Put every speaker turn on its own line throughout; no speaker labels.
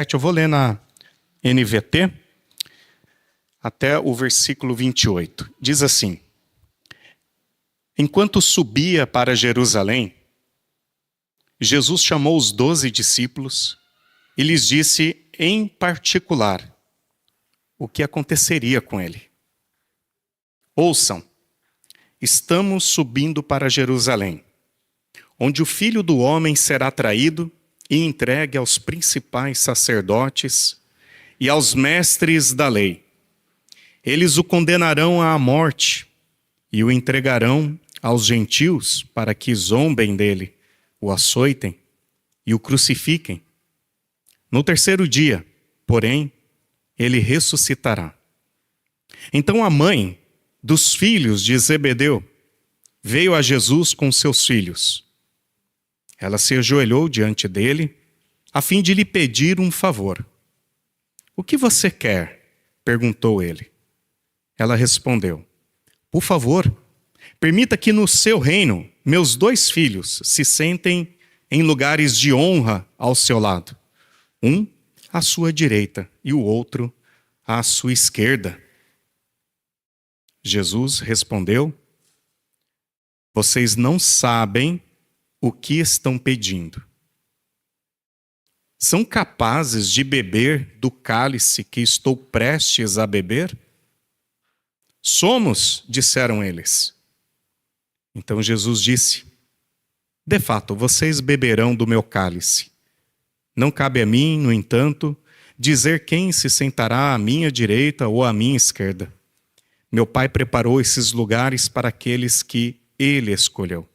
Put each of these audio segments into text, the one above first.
Eu vou ler na NVT até o versículo 28. Diz assim: Enquanto subia para Jerusalém, Jesus chamou os 12 discípulos e lhes disse em particular o que aconteceria com ele. Ouçam, estamos subindo para Jerusalém, onde o Filho do Homem será traído e entregue aos principais sacerdotes e aos mestres da lei. Eles o condenarão à morte e o entregarão aos gentios para que zombem dele, o açoitem e o crucifiquem. No terceiro dia, porém, ele ressuscitará. Então a mãe dos filhos de Zebedeu veio a Jesus com seus filhos. Ela se ajoelhou diante dele, a fim de lhe pedir um favor. O que você quer? Perguntou ele. Ela respondeu: Por favor, permita que no seu reino meus 2 filhos se sentem em lugares de honra ao seu lado. Um à sua direita e o outro à sua esquerda. Jesus respondeu: Vocês não sabem o que estão pedindo. São capazes de beber do cálice que estou prestes a beber? Somos, disseram eles. Então Jesus disse: De fato, vocês beberão do meu cálice. Não cabe a mim, no entanto, dizer quem se sentará à minha direita ou à minha esquerda. Meu Pai preparou esses lugares para aqueles que Ele escolheu.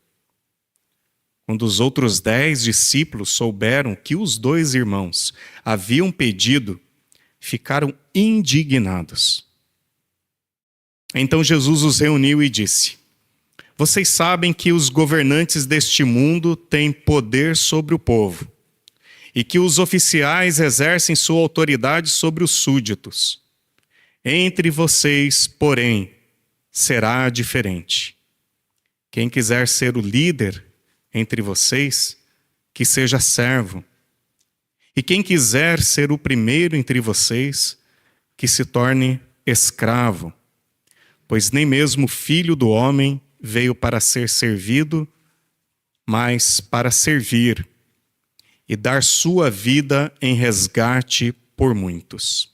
Quando os outros 10 discípulos souberam que os 2 irmãos haviam pedido, ficaram indignados. Então Jesus os reuniu e disse: Vocês sabem que os governantes deste mundo têm poder sobre o povo e que os oficiais exercem sua autoridade sobre os súditos. Entre vocês, porém, será diferente. Quem quiser ser o líder entre vocês, que seja servo. E quem quiser ser o primeiro entre vocês, que se torne escravo. Pois nem mesmo o Filho do Homem veio para ser servido, mas para servir e dar sua vida em resgate por muitos.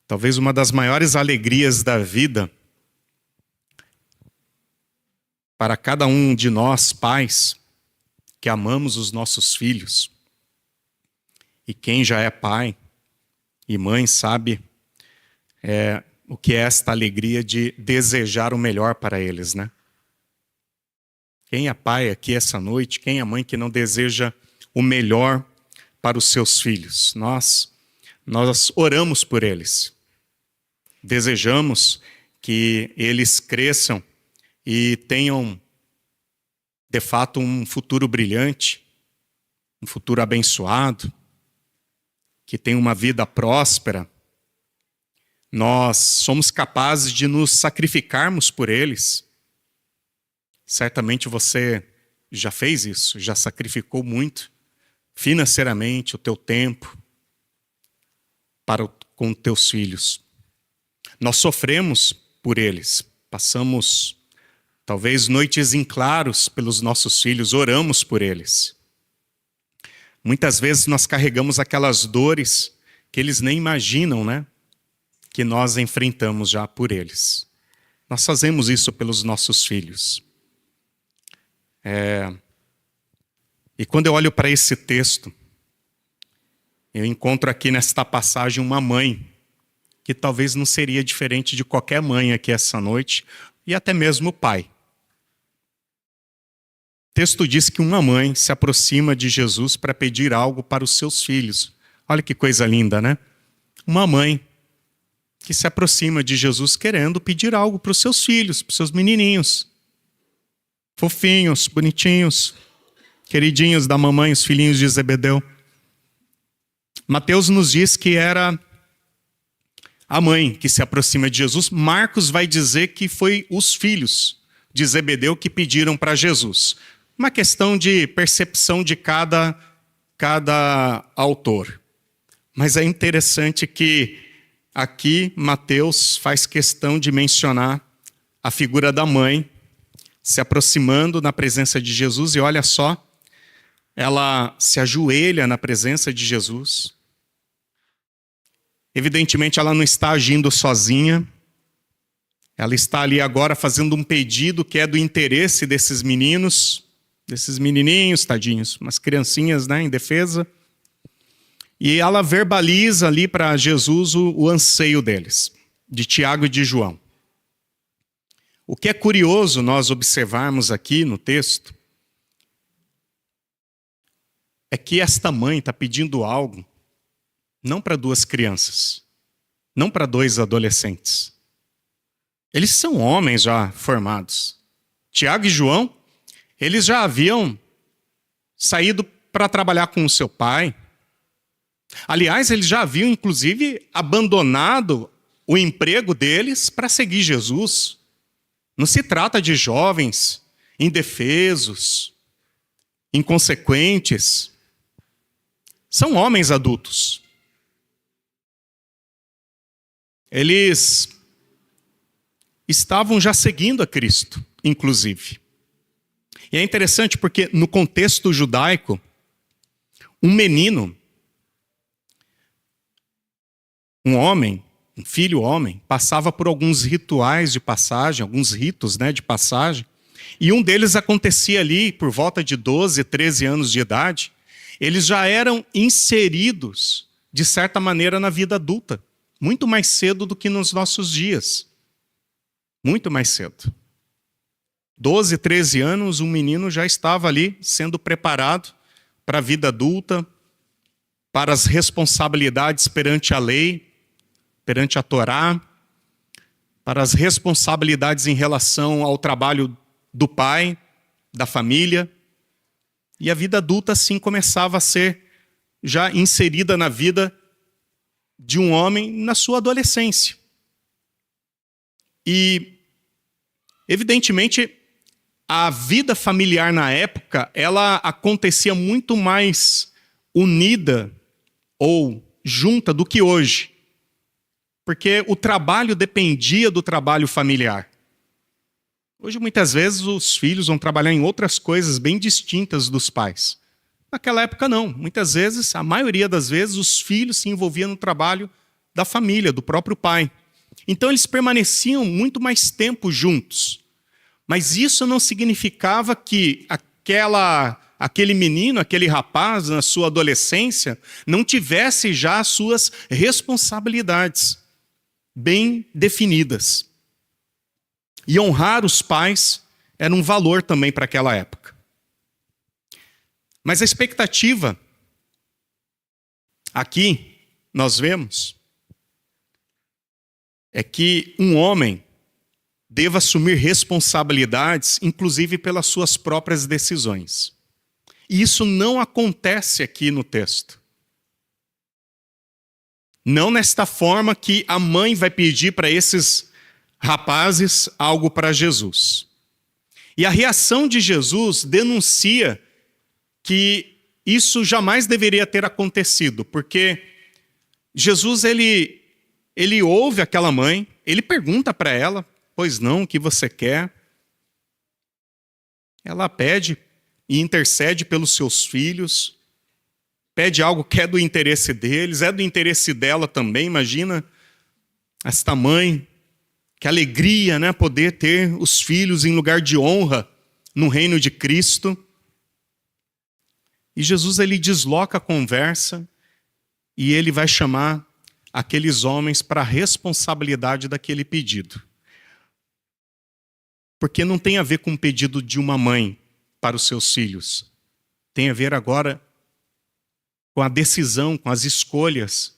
Talvez uma das maiores alegrias da vida para cada um de nós, pais, que amamos os nossos filhos, e quem já é pai e mãe sabe o que é esta alegria de desejar o melhor para eles, né? Quem é pai aqui essa noite, quem é mãe que não deseja o melhor para os seus filhos? Nós oramos por eles. Desejamos que eles cresçam e tenham, de fato, um futuro brilhante, um futuro abençoado, que tenham uma vida próspera. Nós somos capazes de nos sacrificarmos por eles. Certamente você já fez isso, já sacrificou muito, financeiramente, o teu tempo, com teus filhos. Nós sofremos por eles, passamos talvez noites em claros pelos nossos filhos, oramos por eles. Muitas vezes nós carregamos aquelas dores que eles nem imaginam, né? Que nós enfrentamos já por eles. Nós fazemos isso pelos nossos filhos. E quando eu olho para esse texto, eu encontro aqui nesta passagem uma mãe, que talvez não seria diferente de qualquer mãe aqui essa noite, e até mesmo o pai. O texto diz que uma mãe se aproxima de Jesus para pedir algo para os seus filhos. Olha que coisa linda, né? Uma mãe que se aproxima de Jesus querendo pedir algo para os seus filhos, para os seus menininhos. Fofinhos, bonitinhos, queridinhos da mamãe, os filhinhos de Zebedeu. Mateus nos diz que era a mãe que se aproxima de Jesus. Marcos vai dizer que foi os filhos de Zebedeu que pediram para Jesus. Uma questão de percepção de cada autor. Mas é interessante que aqui Mateus faz questão de mencionar a figura da mãe se aproximando na presença de Jesus, e olha só, ela se ajoelha na presença de Jesus. Evidentemente, ela não está agindo sozinha. Ela está ali agora fazendo um pedido que é do interesse desses meninos, desses menininhos, tadinhos, umas criancinhas, né, indefesa. E ela verbaliza ali para Jesus o anseio deles, de Tiago e de João. O que é curioso nós observarmos aqui no texto é que esta mãe está pedindo algo não para duas crianças, não para dois adolescentes. Eles são homens já formados. Tiago e João, eles já haviam saído para trabalhar com o seu pai. Aliás, eles já haviam, inclusive, abandonado o emprego deles para seguir Jesus. Não se trata de jovens indefesos, inconsequentes. São homens adultos. Eles estavam já seguindo a Cristo, inclusive. E é interessante porque no contexto judaico, um menino, um homem, um filho homem, passava por alguns rituais de passagem, alguns ritos, né, de passagem, e um deles acontecia ali por volta de 12, 13 anos de idade. Eles já eram inseridos, de certa maneira, na vida adulta, muito mais cedo do que nos nossos dias. Muito mais cedo. 12, 13 anos, um menino já estava ali sendo preparado para a vida adulta, para as responsabilidades perante a lei, perante a Torá, para as responsabilidades em relação ao trabalho do pai, da família. E a vida adulta, assim, começava a ser já inserida na vida de um homem na sua adolescência. E, evidentemente, a vida familiar na época, ela acontecia muito mais unida ou junta do que hoje. Porque o trabalho dependia do trabalho familiar. Hoje, muitas vezes, os filhos vão trabalhar em outras coisas bem distintas dos pais. Naquela época, não. Muitas vezes, a maioria das vezes, os filhos se envolviam no trabalho da família, do próprio pai. Então, eles permaneciam muito mais tempo juntos. Mas isso não significava que aquele menino, aquele rapaz, na sua adolescência, não tivesse já as suas responsabilidades bem definidas. E honrar os pais era um valor também para aquela época. Mas a expectativa, aqui, nós vemos, é que um homem deva assumir responsabilidades, inclusive pelas suas próprias decisões. E isso não acontece aqui no texto. Não nesta forma que a mãe vai pedir para esses rapazes algo para Jesus. E a reação de Jesus denuncia que isso jamais deveria ter acontecido, porque Jesus, ele ouve aquela mãe, ele pergunta para ela, pois não, o que você quer? Ela pede e intercede pelos seus filhos, pede algo que é do interesse deles, é do interesse dela também. Imagina esta mãe, que alegria, né, poder ter os filhos em lugar de honra no reino de Cristo. E Jesus, ele desloca a conversa e ele vai chamar aqueles homens para a responsabilidade daquele pedido. Porque não tem a ver com o pedido de uma mãe para os seus filhos. Tem a ver agora com a decisão, com as escolhas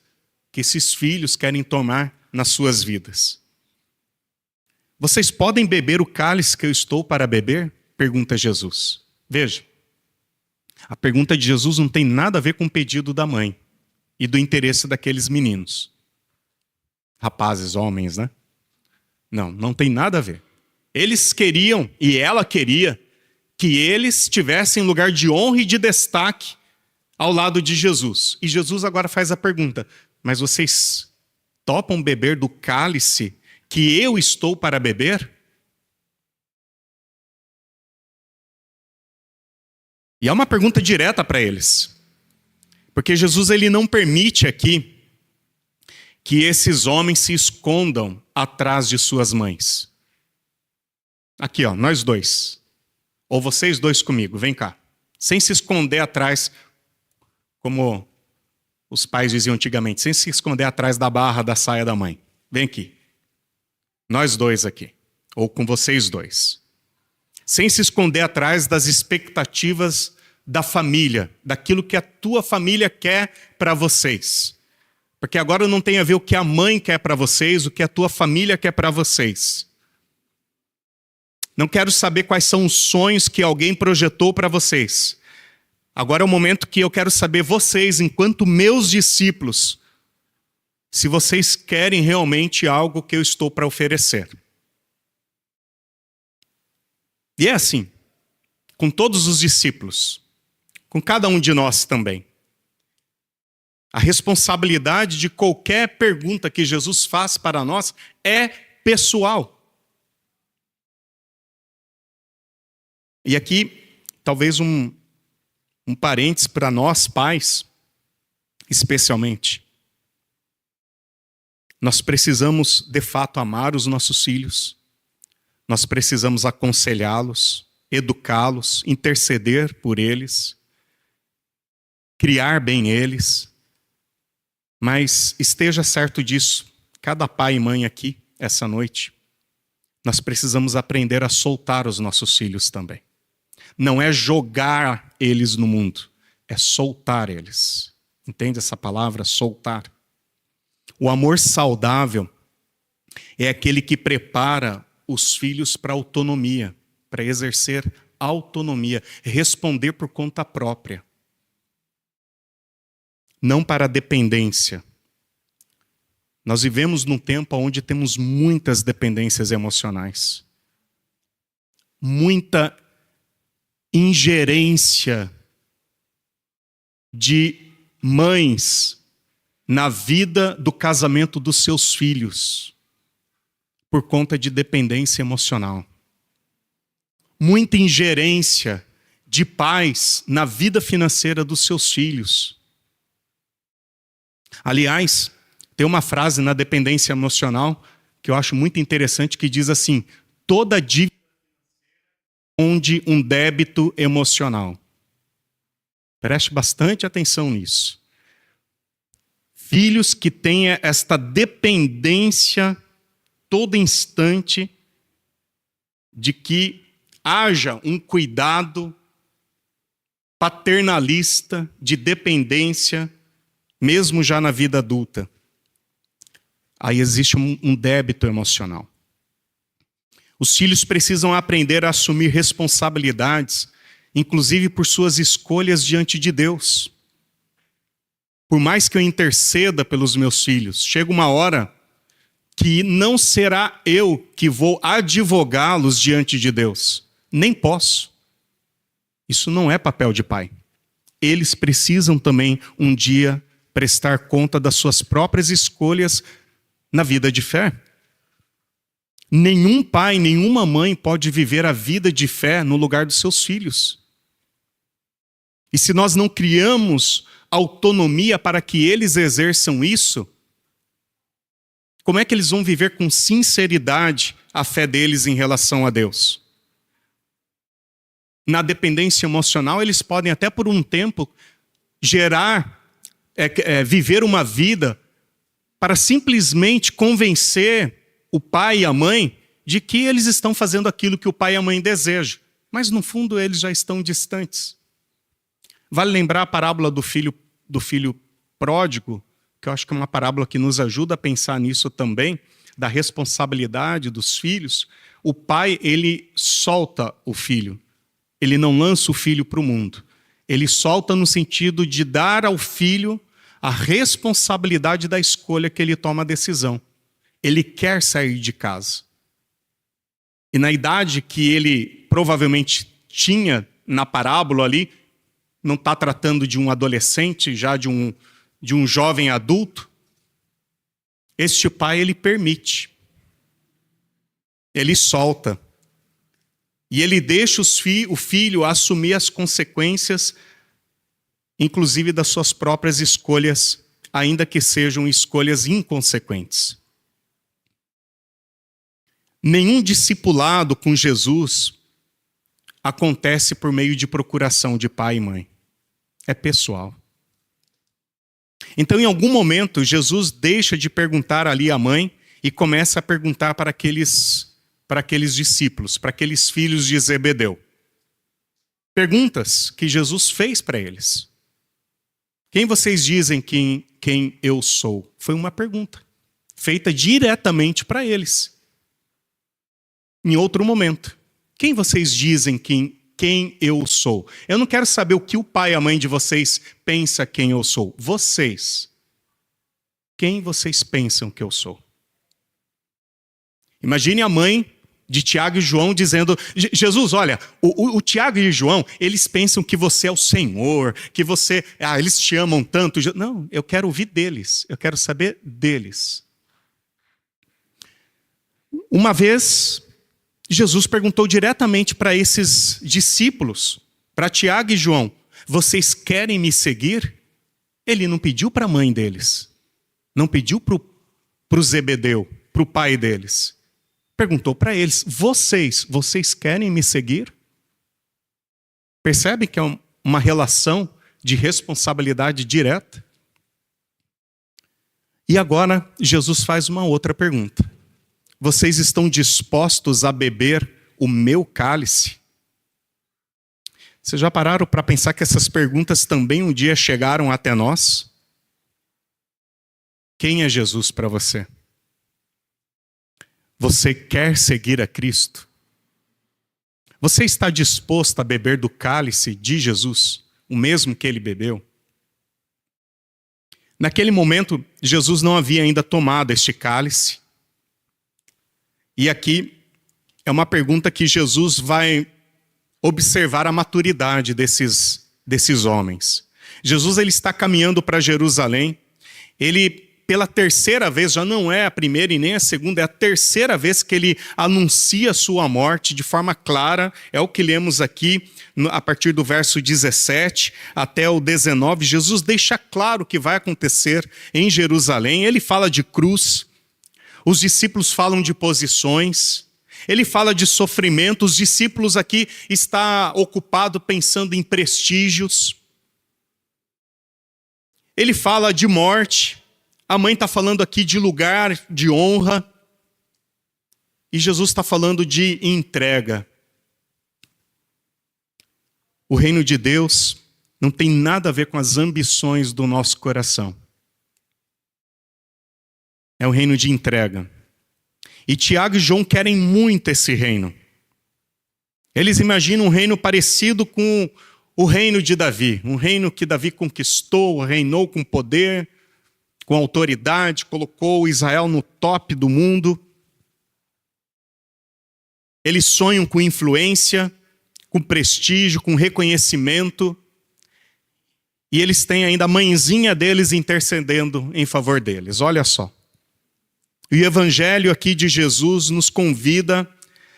que esses filhos querem tomar nas suas vidas. Vocês podem beber o cálice que eu estou para beber? Pergunta Jesus. Veja, a pergunta de Jesus não tem nada a ver com o pedido da mãe e do interesse daqueles meninos. Rapazes, homens, né? Não tem nada a ver. Eles queriam, e ela queria, que eles tivessem lugar de honra e de destaque ao lado de Jesus. E Jesus agora faz a pergunta: mas vocês topam beber do cálice que eu estou para beber? E é uma pergunta direta para eles. Porque Jesus ele não permite aqui que esses homens se escondam atrás de suas mães. Aqui, ó, nós dois. Ou vocês dois comigo, vem cá. Sem se esconder atrás, como os pais diziam antigamente, sem se esconder atrás da barra da saia da mãe. Vem aqui. Nós dois aqui. Ou com vocês dois. Sem se esconder atrás das expectativas da família, daquilo que a tua família quer para vocês. Porque agora não tem a ver o que a mãe quer para vocês, o que a tua família quer para vocês. Não quero saber quais são os sonhos que alguém projetou para vocês. Agora é o momento que eu quero saber vocês, enquanto meus discípulos, se vocês querem realmente algo que eu estou para oferecer. E é assim, com todos os discípulos, com cada um de nós também. A responsabilidade de qualquer pergunta que Jesus faz para nós é pessoal. E aqui, talvez um parênteses para nós, pais, especialmente. Nós precisamos, de fato, amar os nossos filhos. Nós precisamos aconselhá-los, educá-los, interceder por eles, criar bem eles. Mas esteja certo disso, cada pai e mãe aqui, essa noite, nós precisamos aprender a soltar os nossos filhos também. Não é jogar eles no mundo, é soltar eles. Entende essa palavra, soltar? O amor saudável é aquele que prepara os filhos para autonomia, para exercer autonomia, responder por conta própria. Não para dependência. Nós vivemos num tempo onde temos muitas dependências emocionais. Muita ingerência de mães na vida do casamento dos seus filhos, por conta de dependência emocional. Muita ingerência de pais na vida financeira dos seus filhos. Aliás, tem uma frase na dependência emocional que eu acho muito interessante, que diz assim: toda dívida esconde um débito emocional. Preste bastante atenção nisso. Filhos que têm esta dependência todo instante de que haja um cuidado paternalista de dependência, mesmo já na vida adulta. Aí existe um débito emocional. Os filhos precisam aprender a assumir responsabilidades, inclusive por suas escolhas diante de Deus. Por mais que eu interceda pelos meus filhos, chega uma hora que não será eu que vou advogá-los diante de Deus. Nem posso. Isso não é papel de pai. Eles precisam também um dia prestar conta das suas próprias escolhas na vida de fé. Nenhum pai, nenhuma mãe pode viver a vida de fé no lugar dos seus filhos. E se nós não criamos autonomia para que eles exerçam isso, como é que eles vão viver com sinceridade a fé deles em relação a Deus? Na dependência emocional, eles podem até por um tempo viver uma vida para simplesmente convencer o pai e a mãe de que eles estão fazendo aquilo que o pai e a mãe desejam. Mas no fundo eles já estão distantes. Vale lembrar a parábola do filho pródigo, que eu acho que é uma parábola que nos ajuda a pensar nisso também, da responsabilidade dos filhos. O pai, ele solta o filho. Ele não lança o filho para o mundo. Ele solta no sentido de dar ao filho a responsabilidade da escolha que ele toma a decisão. Ele quer sair de casa. E na idade que ele provavelmente tinha na parábola ali, não está tratando de um adolescente, já de um jovem adulto. Este pai, ele permite. Ele solta. E ele deixa o filho assumir as consequências, inclusive das suas próprias escolhas, ainda que sejam escolhas inconsequentes. Nenhum discipulado com Jesus acontece por meio de procuração de pai e mãe. É pessoal. Então, em algum momento, Jesus deixa de perguntar ali à mãe e começa a perguntar para aqueles discípulos, para aqueles filhos de Zebedeu. Perguntas que Jesus fez para eles. Quem vocês dizem quem eu sou? Foi uma pergunta feita diretamente para eles. Em outro momento. Quem vocês dizem quem eu sou? Eu não quero saber o que o pai e a mãe de vocês pensa quem eu sou. Vocês. Quem vocês pensam que eu sou? Imagine a mãe de Tiago e João dizendo: Jesus, olha, o Tiago e o João, eles pensam que você é o Senhor, que você... eles te amam tanto. Não, eu quero ouvir deles. Eu quero saber deles. Uma vez, Jesus perguntou diretamente para esses discípulos, para Tiago e João: vocês querem me seguir? Ele não pediu para a mãe deles. Não pediu para o Zebedeu, para o pai deles. Perguntou para eles: vocês querem me seguir? Percebe que é uma relação de responsabilidade direta? E agora Jesus faz uma outra pergunta. Vocês estão dispostos a beber o meu cálice? Vocês já pararam para pensar que essas perguntas também um dia chegaram até nós? Quem é Jesus para você? Você quer seguir a Cristo? Você está disposto a beber do cálice de Jesus, o mesmo que ele bebeu? Naquele momento, Jesus não havia ainda tomado este cálice. E aqui é uma pergunta que Jesus vai observar a maturidade desses homens. Jesus, ele está caminhando para Jerusalém. Ele, pela terceira vez, já não é a primeira e nem a segunda, é a terceira vez que ele anuncia sua morte de forma clara. É o que lemos aqui, a partir do verso 17 até o 19. Jesus deixa claro o que vai acontecer em Jerusalém. Ele fala de cruz. Os discípulos falam de posições, ele fala de sofrimento, os discípulos aqui estão ocupados pensando em prestígios. Ele fala de morte, a mãe está falando aqui de lugar de honra, e Jesus está falando de entrega. O reino de Deus não tem nada a ver com as ambições do nosso coração. É um reino de entrega. E Tiago e João querem muito esse reino. Eles imaginam um reino parecido com o reino de Davi. Um reino que Davi conquistou, reinou com poder, com autoridade, colocou Israel no top do mundo. Eles sonham com influência, com prestígio, com reconhecimento. E eles têm ainda a mãezinha deles intercedendo em favor deles. Olha só. E o evangelho aqui de Jesus nos convida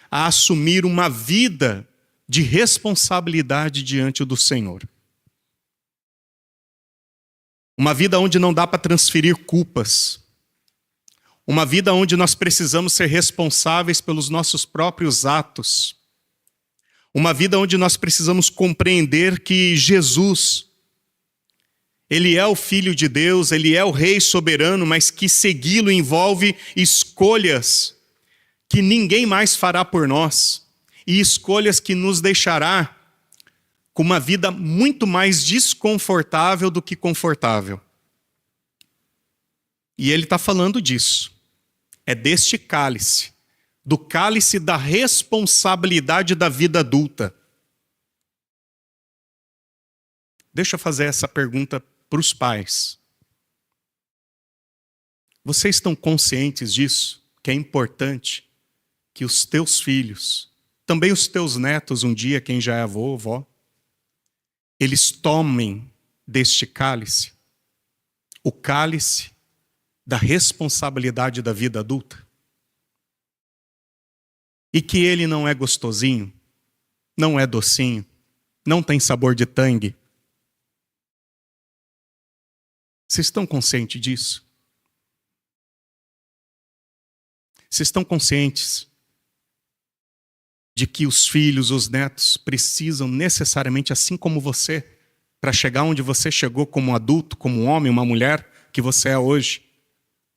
a assumir uma vida de responsabilidade diante do Senhor. Uma vida onde não dá para transferir culpas. Uma vida onde nós precisamos ser responsáveis pelos nossos próprios atos. Uma vida onde nós precisamos compreender que Jesus, ele é o Filho de Deus, ele é o Rei soberano, mas que segui-lo envolve escolhas que ninguém mais fará por nós, e escolhas que nos deixará com uma vida muito mais desconfortável do que confortável. E ele está falando disso. É deste cálice, do cálice da responsabilidade da vida adulta. Deixa eu fazer essa pergunta para os pais. Vocês estão conscientes disso? Que é importante que os teus filhos também os teus netos, um dia, quem já é avô, vó, eles tomem deste cálice, o cálice da responsabilidade da vida adulta. E que ele não é gostosinho, não é docinho, não tem sabor de tangue. Vocês estão conscientes disso? Vocês estão conscientes de que os filhos, os netos, precisam necessariamente, assim como você, para chegar onde você chegou como adulto, como um homem, uma mulher que você é hoje,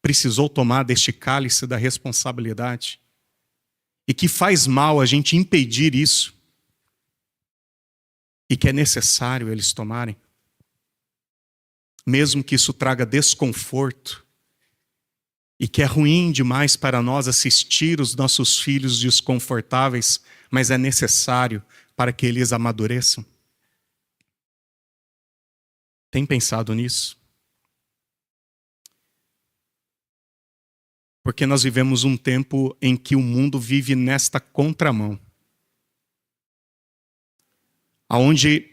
precisou tomar deste cálice da responsabilidade? E que faz mal a gente impedir isso. E que é necessário eles tomarem. Mesmo que isso traga desconforto. E que é ruim demais para nós assistir os nossos filhos desconfortáveis, mas é necessário para que eles amadureçam. Tem pensado nisso? Porque nós vivemos um tempo em que o mundo vive nesta contramão. Onde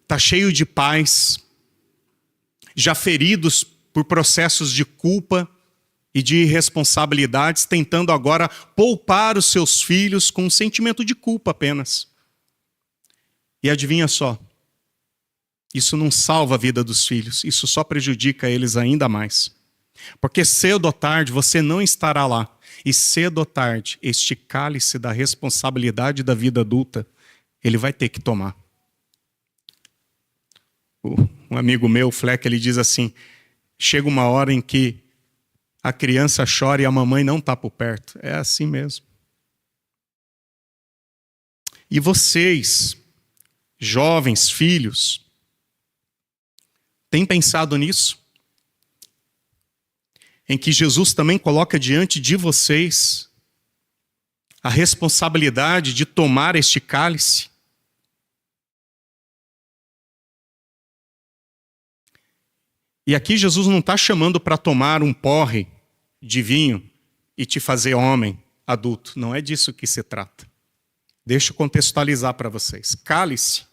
está cheio de pais, já feridos por processos de culpa e de irresponsabilidades, tentando agora poupar os seus filhos com um sentimento de culpa apenas. E adivinha só, isso não salva a vida dos filhos, isso só prejudica eles ainda mais. Porque cedo ou tarde você não estará lá. E cedo ou tarde, este cálice da responsabilidade da vida adulta, ele vai ter que tomar. Um amigo meu, Fleck, ele diz assim, chega uma hora em que a criança chora e a mamãe não está por perto. É assim mesmo. E vocês, jovens, filhos, têm pensado nisso? Em que Jesus também coloca diante de vocês a responsabilidade de tomar este cálice. E aqui Jesus não está chamando para tomar um porre de vinho e te fazer homem adulto. Não é disso que se trata. Deixa eu contextualizar para vocês. Cálice,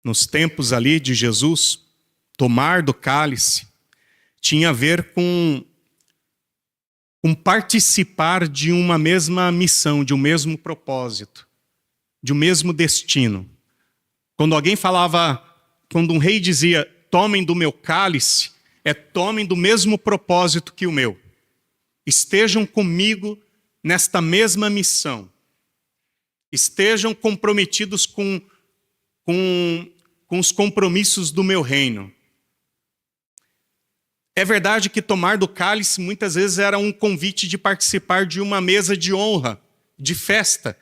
nos tempos ali de Jesus, tomar do cálice, tinha a ver com participar de uma mesma missão, de um mesmo propósito, de um mesmo destino. Quando alguém falava, quando um rei dizia, tomem do meu cálice, tomem do mesmo propósito que o meu. Estejam comigo nesta mesma missão. Estejam comprometidos com os compromissos do meu reino. É verdade que tomar do cálice muitas vezes era um convite de participar de uma mesa de honra, de festa.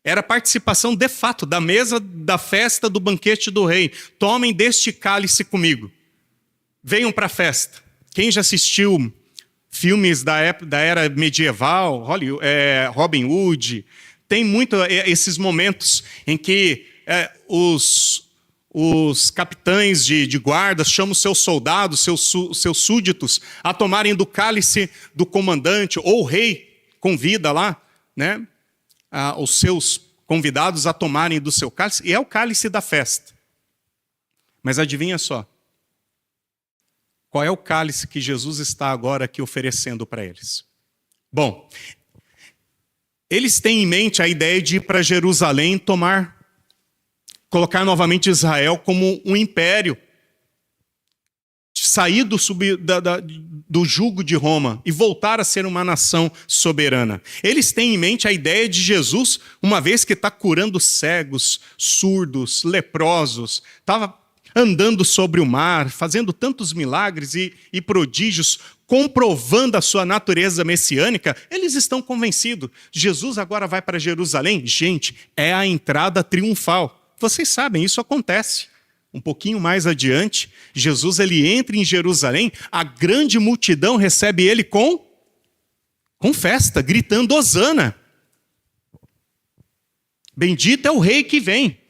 Era participação de fato da mesa da festa do banquete do rei. Tomem deste cálice comigo. Venham para a festa. Quem já assistiu filmes da era medieval, Robin Hood, tem muito esses momentos em que os capitães de guardas chamam seus soldados, seus súditos, a tomarem do cálice do comandante, ou o rei convida lá, né, os seus convidados a tomarem do seu cálice, e é o cálice da festa. Mas adivinha só, qual é o cálice que Jesus está agora aqui oferecendo para eles? Bom, eles têm em mente a ideia de ir para Jerusalém colocar novamente Israel como um império, sair do jugo de Roma e voltar a ser uma nação soberana. Eles têm em mente a ideia de Jesus, uma vez que está curando cegos, surdos, leprosos, estava andando sobre o mar, fazendo tantos milagres e prodígios, comprovando a sua natureza messiânica, eles estão convencidos. Jesus agora vai para Jerusalém? Gente, é a entrada triunfal. Vocês sabem, isso acontece. Um pouquinho mais adiante, Jesus ele entra em Jerusalém, a grande multidão recebe ele com festa, gritando Hosana. Bendito é o rei que vem.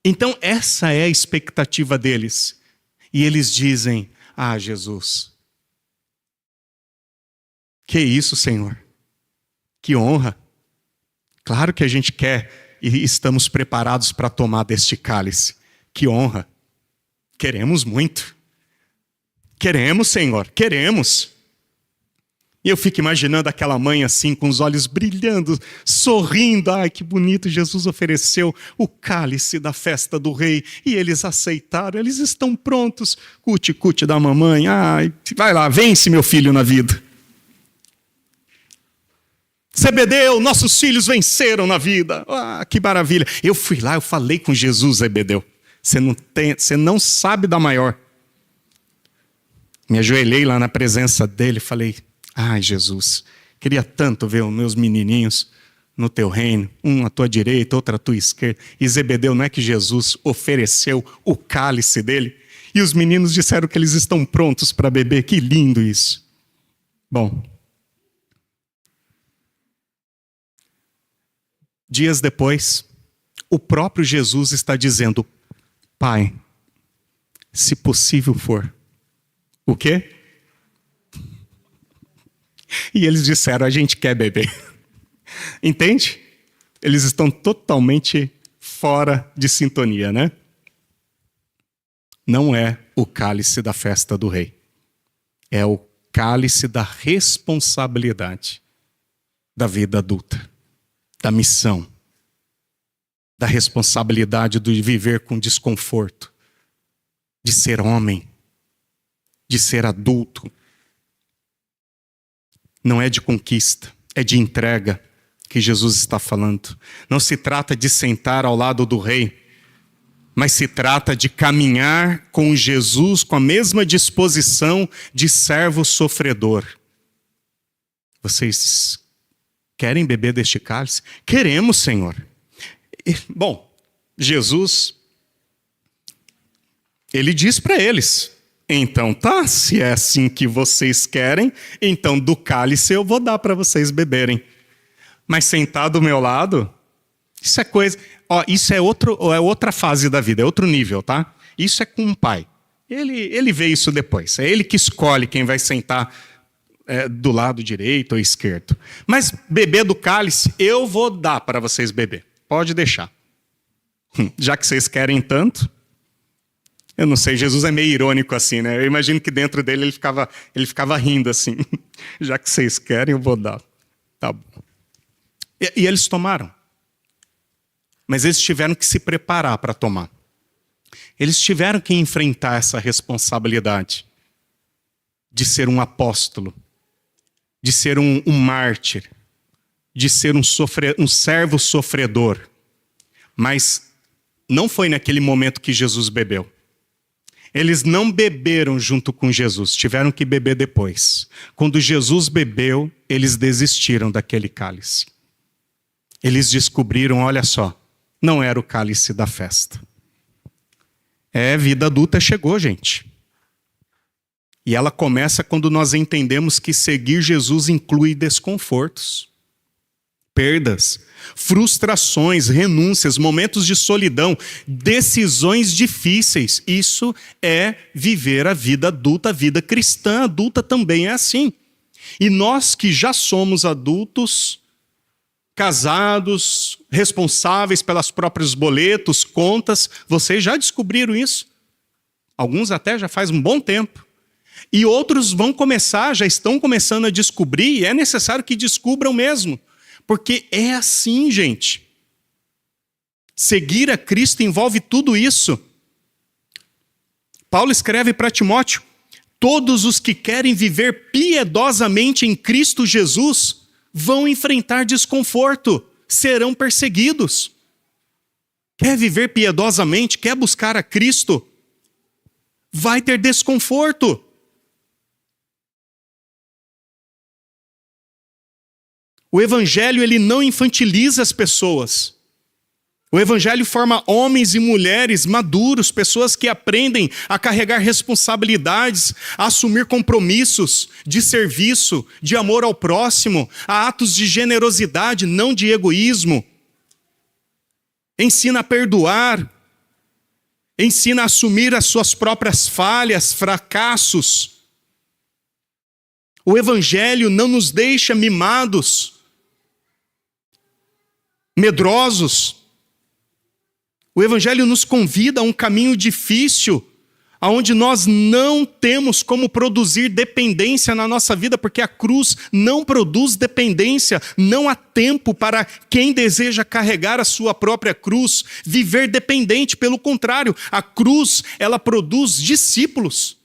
Então essa é a expectativa deles. E eles dizem, Jesus, que isso, Senhor? Que honra! Claro que a gente quer e estamos preparados para tomar deste cálice. Que honra! Queremos muito. Queremos, Senhor, queremos. E eu fico imaginando aquela mãe assim, com os olhos brilhando, sorrindo. Ai, que bonito, Jesus ofereceu o cálice da festa do rei. E eles aceitaram, eles estão prontos. Cuti-cuti da mamãe. Ai, vai lá, vence meu filho na vida. Zebedeu, nossos filhos venceram na vida. Ah, que maravilha. Eu fui lá, eu falei com Jesus, Zebedeu. Você não sabe da maior. Me ajoelhei lá na presença dele e falei: ai, Jesus, queria tanto ver os meus menininhos no teu reino, um à tua direita, outro à tua esquerda. E Zebedeu, não é que Jesus ofereceu o cálice dele? E os meninos disseram que eles estão prontos para beber. Que lindo isso. Bom, dias depois, o próprio Jesus está dizendo: Pai, se possível for. O quê? E eles disseram: a gente quer beber. Entende? Eles estão totalmente fora de sintonia, né? Não é o cálice da festa do rei. É o cálice da responsabilidade da vida adulta, da missão, da responsabilidade de viver com desconforto, de ser homem, de ser adulto. Não é de conquista, é de entrega que Jesus está falando. Não se trata de sentar ao lado do rei, mas se trata de caminhar com Jesus com a mesma disposição de servo sofredor. Vocês querem beber deste cálice? Queremos, Senhor. Bom, Jesus, ele diz para eles: então tá, se é assim que vocês querem, então do cálice eu vou dar para vocês beberem. Mas sentar do meu lado, isso é coisa... isso é outra fase da vida, é outro nível, tá? Isso é com um pai. Ele vê isso depois. É ele que escolhe quem vai sentar do lado direito ou esquerdo. Mas beber do cálice, eu vou dar para vocês beber. Pode deixar. Já que vocês querem tanto... Eu não sei, Jesus é meio irônico assim, né? Eu imagino que dentro dele ele ficava rindo assim. Já que vocês querem, eu vou dar. Tá bom. E eles tomaram. Mas eles tiveram que se preparar para tomar. Eles tiveram que enfrentar essa responsabilidade de ser um apóstolo, de ser um mártir, de ser um servo sofredor. Mas não foi naquele momento que Jesus bebeu. Eles não beberam junto com Jesus, tiveram que beber depois. Quando Jesus bebeu, eles desistiram daquele cálice. Eles descobriram, olha só, não era o cálice da festa. Vida adulta chegou, gente. E ela começa quando nós entendemos que seguir Jesus inclui desconfortos, perdas, frustrações, renúncias, momentos de solidão, decisões difíceis. Isso é viver a vida adulta, a vida cristã adulta também é assim. E nós que já somos adultos, casados, responsáveis pelos próprios boletos, contas, vocês já descobriram isso. Alguns até já faz um bom tempo. E outros já estão começando a descobrir, e é necessário que descubram mesmo. Porque é assim, gente. Seguir a Cristo envolve tudo isso. Paulo escreve para Timóteo: todos os que querem viver piedosamente em Cristo Jesus vão enfrentar desconforto, serão perseguidos. Quer viver piedosamente, quer buscar a Cristo, vai ter desconforto. O Evangelho, ele não infantiliza as pessoas. O Evangelho forma homens e mulheres maduros, pessoas que aprendem a carregar responsabilidades, a assumir compromissos de serviço, de amor ao próximo, a atos de generosidade, não de egoísmo. Ensina a perdoar, ensina a assumir as suas próprias falhas, fracassos. O Evangelho não nos deixa mimados. medrosos. O Evangelho nos convida a um caminho difícil, onde nós não temos como produzir dependência na nossa vida, porque a cruz não produz dependência. Não há tempo para quem deseja carregar a sua própria cruz, viver dependente. Pelo contrário, a cruz, ela produz discípulos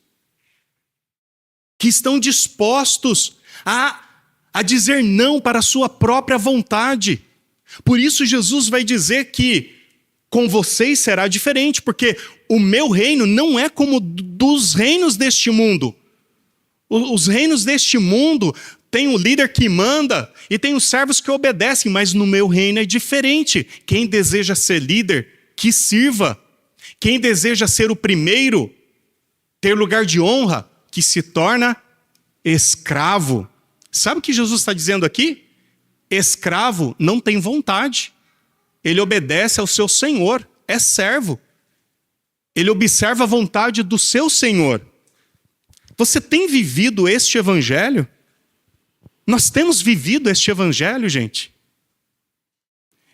que estão dispostos a dizer não para a sua própria vontade. Por isso Jesus vai dizer que com vocês será diferente, porque o meu reino não é como dos reinos deste mundo. Os reinos deste mundo tem o líder que manda e tem os servos que obedecem, mas no meu reino é diferente. Quem deseja ser líder, que sirva. Quem deseja ser o primeiro, ter lugar de honra, que se torna escravo. Sabe o que Jesus está dizendo aqui? Escravo não tem vontade. Ele obedece ao seu senhor, é servo. Ele observa a vontade do seu senhor. Você tem vivido este evangelho? Nós temos vivido este evangelho, gente.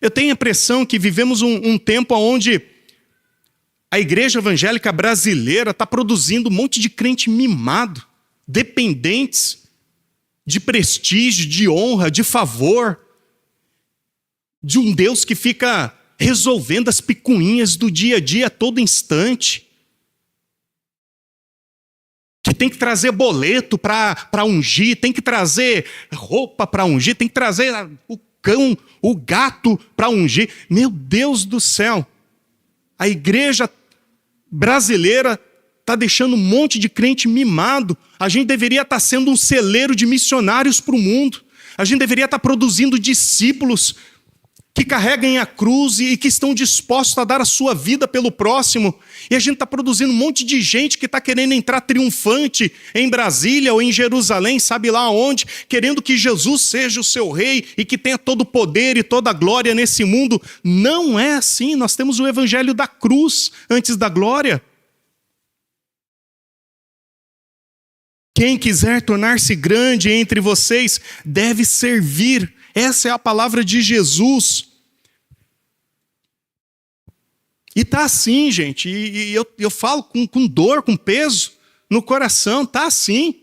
Eu tenho a impressão que vivemos um tempo onde a igreja evangélica brasileira está produzindo um monte de crente mimado, dependentes de prestígio, de honra, de favor, de um Deus que fica resolvendo as picuinhas do dia a dia a todo instante, que tem que trazer boleto para ungir, tem que trazer roupa para ungir, tem que trazer o cão, o gato para ungir. Meu Deus do céu, a igreja brasileira está deixando um monte de crente mimado. A gente deveria estar sendo um celeiro de missionários para o mundo. A gente deveria estar produzindo discípulos que carreguem a cruz e que estão dispostos a dar a sua vida pelo próximo. E a gente está produzindo um monte de gente que está querendo entrar triunfante em Brasília ou em Jerusalém, sabe lá onde, querendo que Jesus seja o seu rei e que tenha todo o poder e toda a glória nesse mundo. Não é assim. Nós temos o evangelho da cruz antes da glória. Quem quiser tornar-se grande entre vocês deve servir. Essa é a palavra de Jesus. E está assim, gente. E eu falo com dor, com peso no coração. Está assim.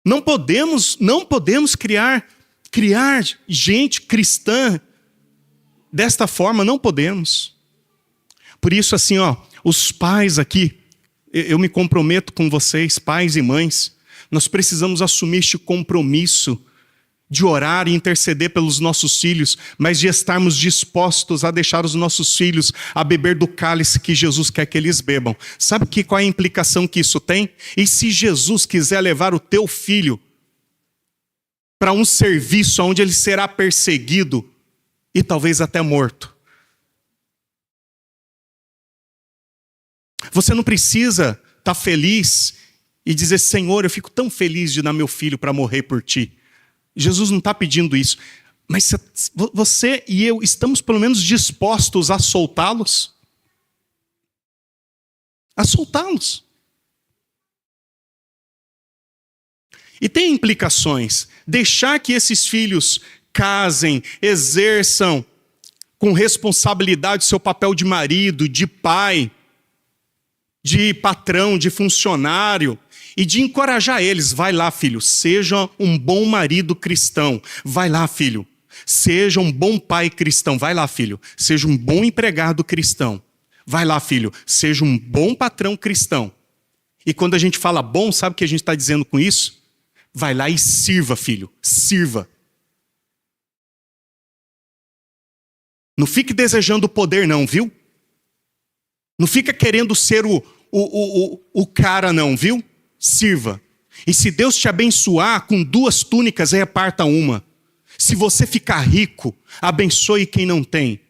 Não podemos criar gente cristã desta forma. Não podemos. Por isso, assim, os pais aqui, eu me comprometo com vocês, pais e mães. Nós precisamos assumir este compromisso de orar e interceder pelos nossos filhos, mas de estarmos dispostos a deixar os nossos filhos a beber do cálice que Jesus quer que eles bebam. Sabe qual é a implicação que isso tem? E se Jesus quiser levar o teu filho para um serviço onde ele será perseguido e talvez até morto? Você não precisa estar feliz e dizer, Senhor, eu fico tão feliz de dar meu filho para morrer por ti. Jesus não está pedindo isso. Mas você e eu estamos pelo menos dispostos a soltá-los? A soltá-los. E tem implicações. Deixar que esses filhos casem, exerçam com responsabilidade seu papel de marido, de pai, de patrão, de funcionário, e de encorajar eles. Vai lá, filho, seja um bom marido cristão. Vai lá, filho, seja um bom pai cristão. Vai lá, filho, seja um bom empregado cristão. Vai lá, filho, seja um bom patrão cristão. E quando a gente fala bom, sabe o que a gente está dizendo com isso? Vai lá e sirva, filho, sirva. Não fique desejando o poder não, viu? Não fica querendo ser o cara não, viu? Sirva. E se Deus te abençoar com 2 túnicas, reparta uma. Se você ficar rico, abençoe quem não tem.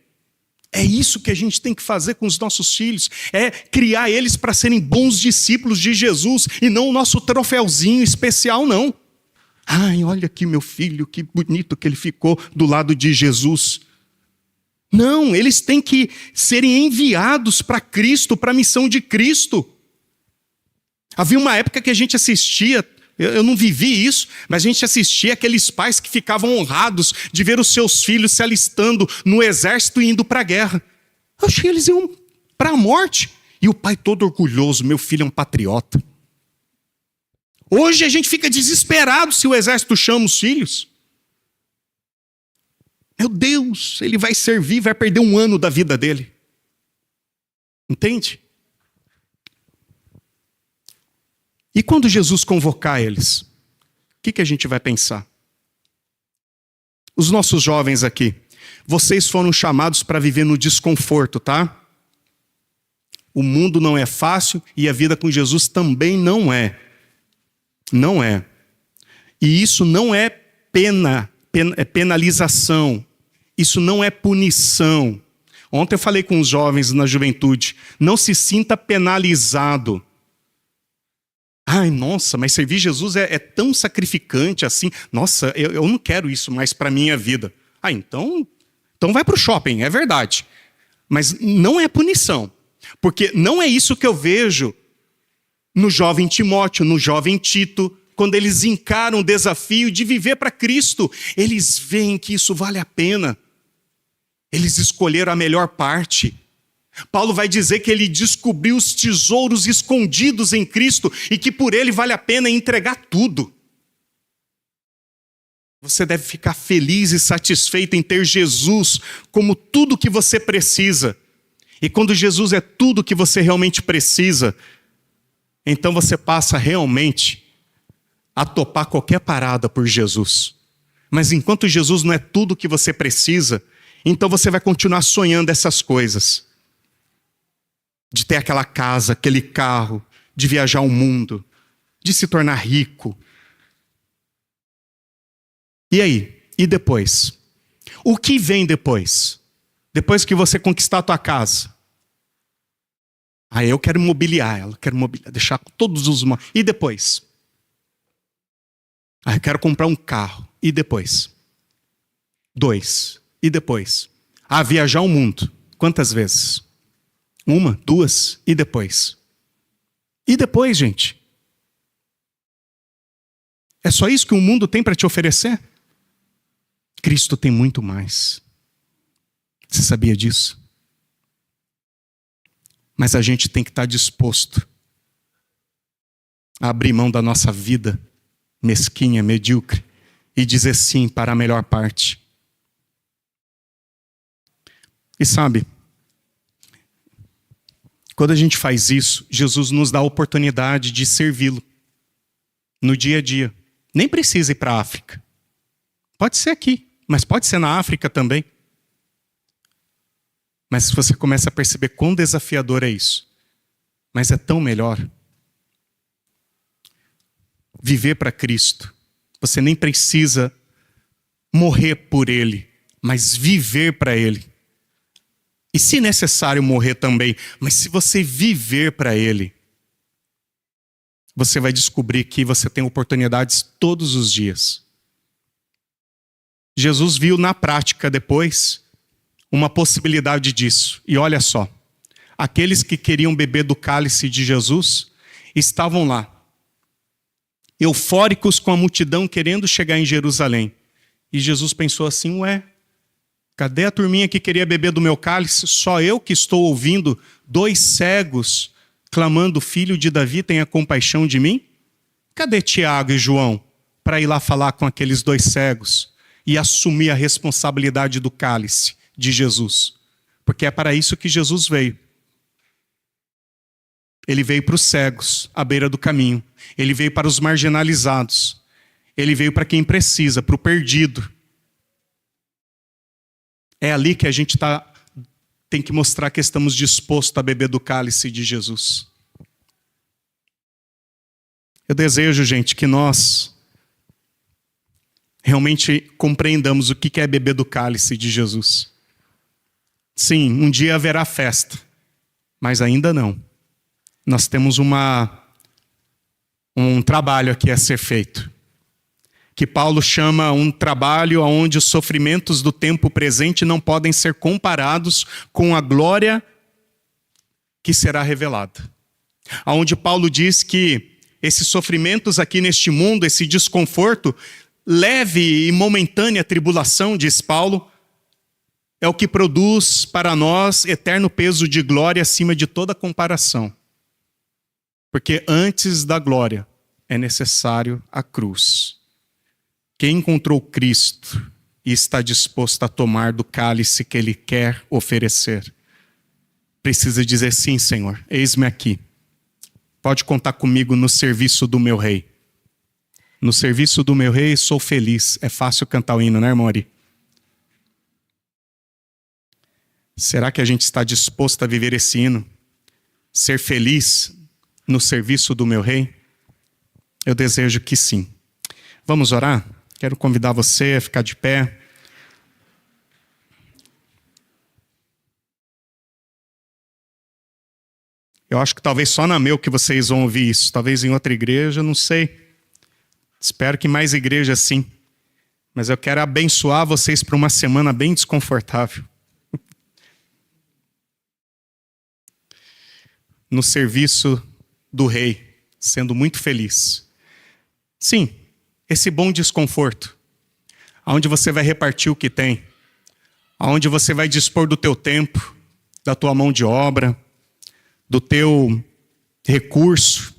É isso que a gente tem que fazer com os nossos filhos. É criar eles para serem bons discípulos de Jesus e não o nosso troféuzinho especial, não. Ai, olha aqui meu filho, que bonito que ele ficou do lado de Jesus. Não, eles têm que serem enviados para Cristo, para a missão de Cristo. Havia uma época que a gente assistia, Eu não vivi isso, mas a gente assistia aqueles pais que ficavam honrados de ver os seus filhos se alistando no exército e indo para a guerra. Eu achei que eles iam para a morte. E o pai todo orgulhoso, meu filho é um patriota. Hoje a gente fica desesperado se o exército chama os filhos. Meu Deus, ele vai servir, vai perder 1 ano da vida dele. Entende? E quando Jesus convocar eles, o que a gente vai pensar? Os nossos jovens aqui, vocês foram chamados para viver no desconforto, tá? O mundo não é fácil e a vida com Jesus também não é. Não é. E isso não é penalização. Isso não é punição. Ontem eu falei com os jovens na juventude. Não se sinta penalizado. Ai, nossa, mas servir Jesus é tão sacrificante assim. Nossa, eu não quero isso mais para a minha vida. Ah, então vai para o shopping, é verdade. Mas não é punição. Porque não é isso que eu vejo no jovem Timóteo, no jovem Tito, quando eles encaram o desafio de viver para Cristo. Eles veem que isso vale a pena. Eles escolheram a melhor parte. Paulo vai dizer que ele descobriu os tesouros escondidos em Cristo e que por ele vale a pena entregar tudo. Você deve ficar feliz e satisfeito em ter Jesus como tudo que você precisa. E quando Jesus é tudo que você realmente precisa, então você passa realmente a topar qualquer parada por Jesus. Mas enquanto Jesus não é tudo que você precisa, então você vai continuar sonhando essas coisas. De ter aquela casa, aquele carro, de viajar o mundo, de se tornar rico. E aí? E depois? O que vem depois? Depois que você conquistar a tua casa? Ah, eu quero mobiliar ela, deixar todos os... E depois? Ah, eu quero comprar um carro. E depois? 2. E depois? Ah, viajar o mundo. Quantas vezes? 1, 2. E depois? E depois, gente? É só isso que o mundo tem para te oferecer? Cristo tem muito mais. Você sabia disso? Mas a gente tem que estar disposto a abrir mão da nossa vida mesquinha, medíocre, e dizer sim para a melhor parte. E sabe, quando a gente faz isso, Jesus nos dá a oportunidade de servi-lo no dia a dia. Nem precisa ir para a África. Pode ser aqui, mas pode ser na África também. Mas se você começa a perceber quão desafiador é isso, mas é tão melhor. Viver para Cristo. Você nem precisa morrer por Ele, mas viver para Ele. E se necessário morrer também, mas se você viver para Ele, você vai descobrir que você tem oportunidades todos os dias. Jesus viu na prática depois uma possibilidade disso. E olha só, aqueles que queriam beber do cálice de Jesus estavam lá, eufóricos com a multidão querendo chegar em Jerusalém. E Jesus pensou assim, ué, cadê a turminha que queria beber do meu cálice? Só eu que estou ouvindo 2 cegos clamando, filho de Davi, tenha compaixão de mim? Cadê Tiago e João para ir lá falar com aqueles 2 cegos e assumir a responsabilidade do cálice de Jesus? Porque é para isso que Jesus veio. Ele veio para os cegos, à beira do caminho. Ele veio para os marginalizados. Ele veio para quem precisa, para o perdido. É ali que a gente tem que mostrar que estamos dispostos a beber do cálice de Jesus. Eu desejo, gente, que nós realmente compreendamos o que é beber do cálice de Jesus. Sim, um dia haverá festa, mas ainda não. Nós temos um trabalho aqui a ser feito, que Paulo chama um trabalho onde os sofrimentos do tempo presente não podem ser comparados com a glória que será revelada. Onde Paulo diz que esses sofrimentos aqui neste mundo, esse desconforto, leve e momentânea tribulação, diz Paulo, é o que produz para nós eterno peso de glória acima de toda comparação. Porque antes da glória é necessário a cruz. Quem encontrou Cristo e está disposto a tomar do cálice que Ele quer oferecer, precisa dizer: sim, Senhor, eis-me aqui. Pode contar comigo no serviço do meu rei. No serviço do meu rei sou feliz. É fácil cantar o hino, né, irmão Ari? Será que a gente está disposto a viver esse hino? Ser feliz no serviço do meu rei? Eu desejo que sim. Vamos orar? Quero convidar você a ficar de pé. Eu acho que talvez só na meu que vocês vão ouvir isso. Talvez em outra igreja, não sei. Espero que mais igrejas sim. Mas eu quero abençoar vocês para uma semana bem desconfortável. No serviço do rei, sendo muito feliz. Sim, esse bom desconforto, onde você vai repartir o que tem, onde você vai dispor do teu tempo, da tua mão de obra, do teu recurso,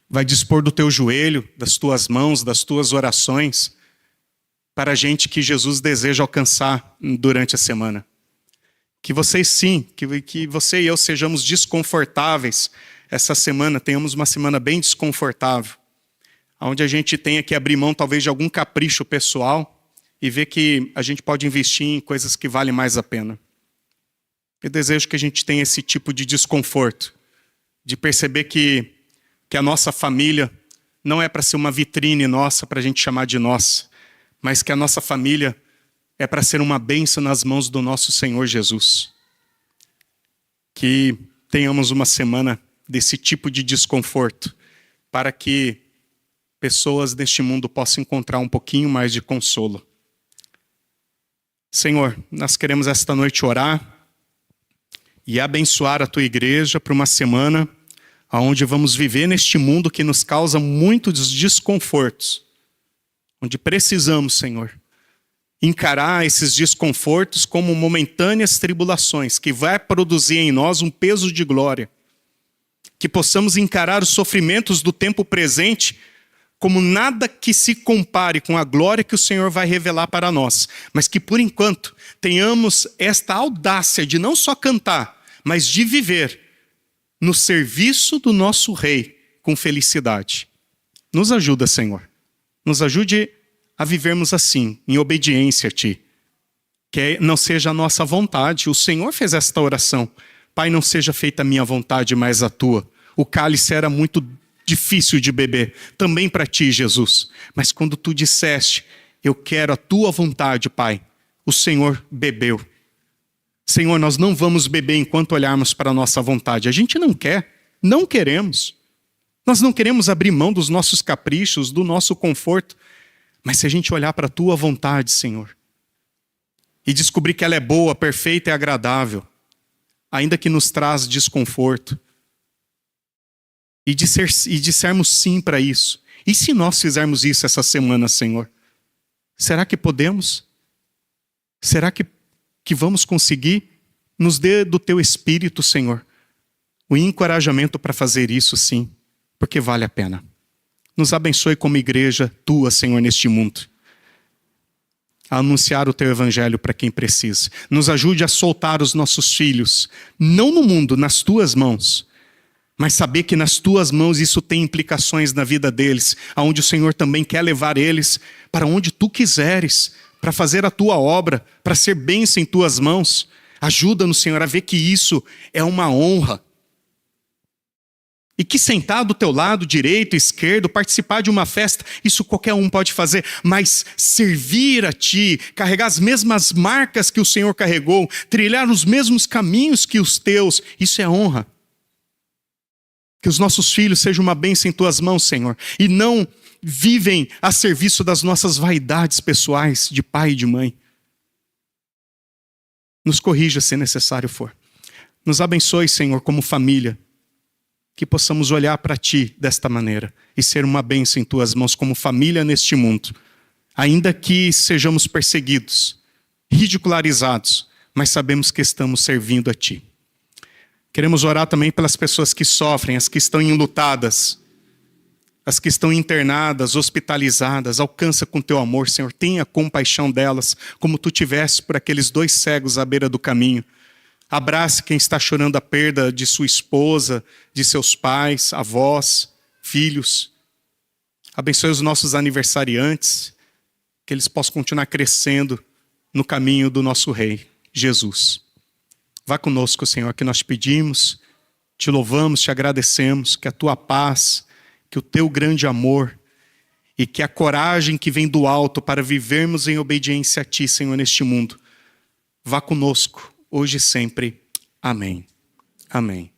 vai dispor do teu joelho, das tuas mãos, das tuas orações, para a gente que Jesus deseja alcançar durante a semana. Que vocês sim, que você e eu sejamos desconfortáveis essa semana, tenhamos uma semana bem desconfortável, onde a gente tenha que abrir mão talvez de algum capricho pessoal e ver que a gente pode investir em coisas que valem mais a pena. Eu desejo que a gente tenha esse tipo de desconforto, de perceber que a nossa família não é para ser uma vitrine nossa, para a gente chamar de nossa, mas que a nossa família é para ser uma bênção nas mãos do nosso Senhor Jesus. Que tenhamos uma semana desse tipo de desconforto, para que pessoas deste mundo possam encontrar um pouquinho mais de consolo. Senhor, nós queremos esta noite orar e abençoar a Tua igreja para uma semana onde vamos viver neste mundo que nos causa muitos desconfortos, onde precisamos, Senhor, encarar esses desconfortos como momentâneas tribulações, que vai produzir em nós um peso de glória. Que possamos encarar os sofrimentos do tempo presente como nada que se compare com a glória que o Senhor vai revelar para nós. Mas que, por enquanto, tenhamos esta audácia de não só cantar, mas de viver no serviço do nosso Rei com felicidade. Nos ajuda, Senhor. Nos ajude a vivermos assim, em obediência a Ti. Que não seja a nossa vontade. O Senhor fez esta oração. Pai, não seja feita a minha vontade, mas a Tua. O cálice era muito difícil de beber, também para Ti, Jesus. Mas quando Tu disseste, eu quero a Tua vontade, Pai, o Senhor bebeu. Senhor, nós não vamos beber enquanto olharmos para a nossa vontade. A gente não quer, não queremos. Nós não queremos abrir mão dos nossos caprichos, do nosso conforto. Mas se a gente olhar para a Tua vontade, Senhor, e descobrir que ela é boa, perfeita e agradável, ainda que nos traz desconforto, e dissermos sim para isso. E se nós fizermos isso essa semana, Senhor? Será que podemos? Será que vamos conseguir? Nos dê do Teu Espírito, Senhor, o encorajamento para fazer isso sim, porque vale a pena. Nos abençoe como igreja Tua, Senhor, neste mundo. A anunciar o Teu Evangelho para quem precisa. Nos ajude a soltar os nossos filhos, não no mundo, nas Tuas mãos, mas saber que nas Tuas mãos isso tem implicações na vida deles, aonde o Senhor também quer levar eles para onde Tu quiseres, para fazer a Tua obra, para ser bênção em Tuas mãos. Ajuda-nos, Senhor, a ver que isso é uma honra. E que sentar do teu lado, direito, esquerdo, participar de uma festa, isso qualquer um pode fazer, mas servir a Ti, carregar as mesmas marcas que o Senhor carregou, trilhar os mesmos caminhos que os Teus, isso é honra. Que os nossos filhos sejam uma bênção em Tuas mãos, Senhor, e não vivem a serviço das nossas vaidades pessoais de pai e de mãe. Nos corrija se necessário for. Nos abençoe, Senhor, como família. que possamos olhar para Ti desta maneira e ser uma bênção em Tuas mãos como família neste mundo. Ainda que sejamos perseguidos, ridicularizados, mas sabemos que estamos servindo a Ti. Queremos orar também pelas pessoas que sofrem, as que estão enlutadas, as que estão internadas, hospitalizadas. Alcança com Teu amor, Senhor. Tenha compaixão delas, como Tu tiveste por aqueles 2 cegos à beira do caminho. Abrace quem está chorando a perda de sua esposa, de seus pais, avós, filhos. Abençoe os nossos aniversariantes, que eles possam continuar crescendo no caminho do nosso Rei, Jesus. Vá conosco, Senhor, que nós te pedimos, te louvamos, te agradecemos, que a Tua paz, que o Teu grande amor e que a coragem que vem do alto para vivermos em obediência a Ti, Senhor, neste mundo, vá conosco, hoje e sempre. Amém. Amém.